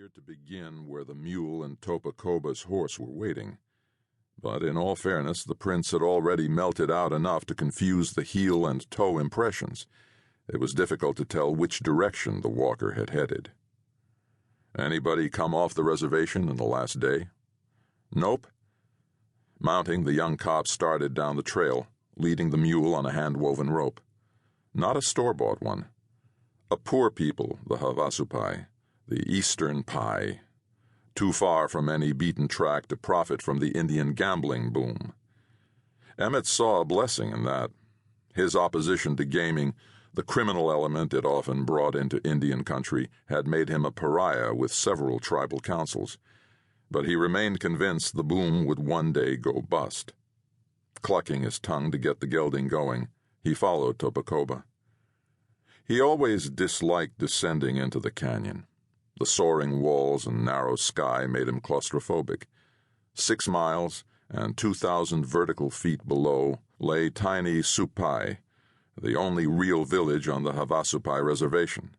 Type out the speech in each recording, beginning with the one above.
easier to begin where the mule and Topacoba's horse were waiting. But in all fairness, the prints had already melted out enough to confuse the heel and toe impressions. It was difficult to tell which direction the walker had headed. Anybody come off the reservation in the last day? Nope. Mounting, the young cop started down the trail, leading the mule on a hand-woven rope. Not a store-bought one. A poor people, the Havasupai, the Eastern Pie, too far from any beaten track to profit from the Indian gambling boom. Emmett saw a blessing in that. His opposition to gaming, the criminal element it often brought into Indian country, had made him a pariah with several tribal councils, but he remained convinced the boom would one day go bust. Clucking his tongue to get the gelding going, he followed Topacoba. He always disliked descending into the canyon. The soaring walls and narrow sky made him claustrophobic. 6 miles and 2,000 vertical feet below lay tiny Supai, the only real village on the Havasupai reservation.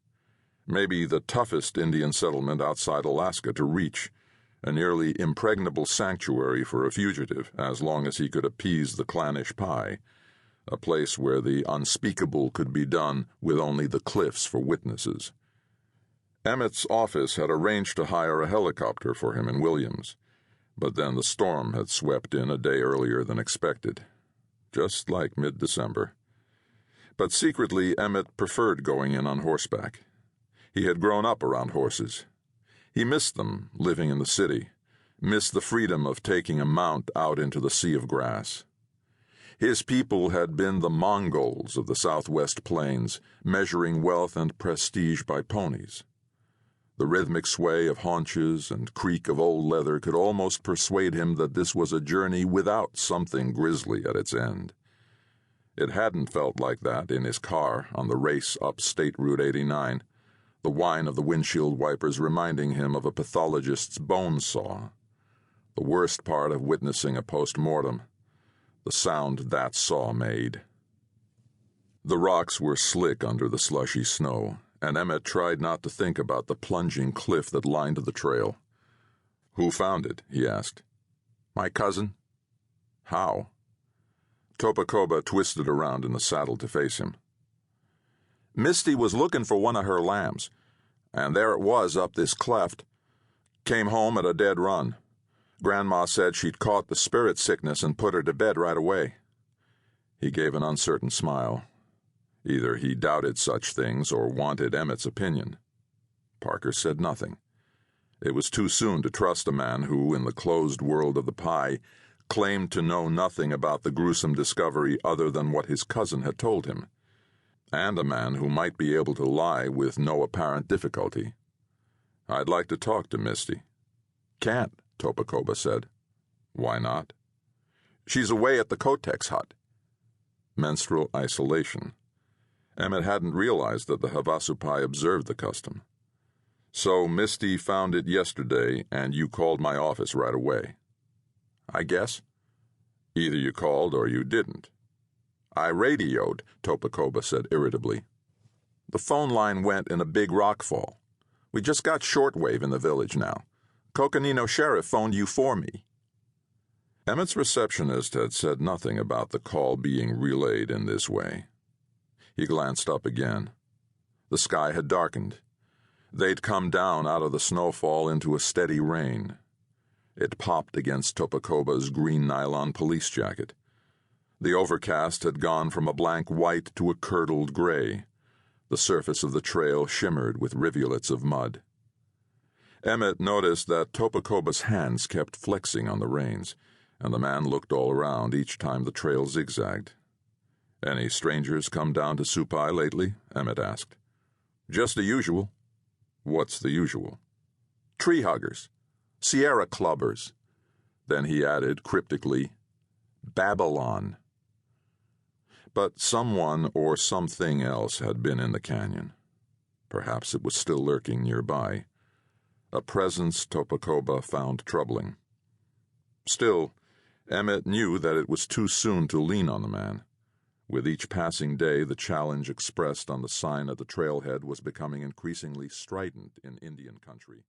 Maybe the toughest Indian settlement outside Alaska to reach, a nearly impregnable sanctuary for a fugitive as long as he could appease the clannish Pi, a place where the unspeakable could be done with only the cliffs for witnesses. Emmett's office had arranged to hire a helicopter for him in Williams, but then the storm had swept in a day earlier than expected, just like mid-December. But secretly, Emmett preferred going in on horseback. He had grown up around horses. He missed them, living in the city, missed the freedom of taking a mount out into the sea of grass. His people had been the Mongols of the Southwest Plains, measuring wealth and prestige by ponies. The rhythmic sway of haunches and creak of old leather could almost persuade him that this was a journey without something grisly at its end. It hadn't felt like that in his car on the race up State Route 89, the whine of the windshield wipers reminding him of a pathologist's bone saw. The worst part of witnessing a post-mortem, the sound that saw made. The rocks were slick under the slushy snow, and Emmett tried not to think about the plunging cliff that lined the trail. "Who found it?" he asked. "My cousin." "How?" Topacoba twisted around in the saddle to face him. "Misty was looking for one of her lambs, and there it was up this cleft. Came home at a dead run. Grandma said she'd caught the spirit sickness and put her to bed right away." He gave an uncertain smile. Either he doubted such things or wanted Emmett's opinion. Parker said nothing. It was too soon to trust a man who, in the closed world of the Pi, claimed to know nothing about the gruesome discovery other than what his cousin had told him, and a man who might be able to lie with no apparent difficulty. "I'd like to talk to Misty." "Can't," Topacoba said. "Why not?" "She's away at the Kotek's hut." Menstrual isolation. Emmett hadn't realized that the Havasupai observed the custom. "So Misty found it yesterday, and you called my office right away." "I guess." "Either you called or you didn't." "I radioed," Topacoba said irritably. "The phone line went in a big rockfall. We just got shortwave in the village now. Coconino Sheriff phoned you for me." Emmett's receptionist had said nothing about the call being relayed in this way. He glanced up again. The sky had darkened. They'd come down out of the snowfall into a steady rain. It popped against Topacoba's green nylon police jacket. The overcast had gone from a blank white to a curdled gray. The surface of the trail shimmered with rivulets of mud. Emmett noticed that Topacoba's hands kept flexing on the reins, and the man looked all around each time the trail zigzagged. "Any strangers come down to Supai lately?" Emmett asked. "Just the usual." "What's the usual?" "Tree huggers. Sierra clubbers." Then he added cryptically, "Babylon." But someone or something else had been in the canyon. Perhaps it was still lurking nearby. A presence Topacoba found troubling. Still, Emmett knew that it was too soon to lean on the man. With each passing day, the challenge expressed on the sign at the trailhead was becoming increasingly strident in Indian country.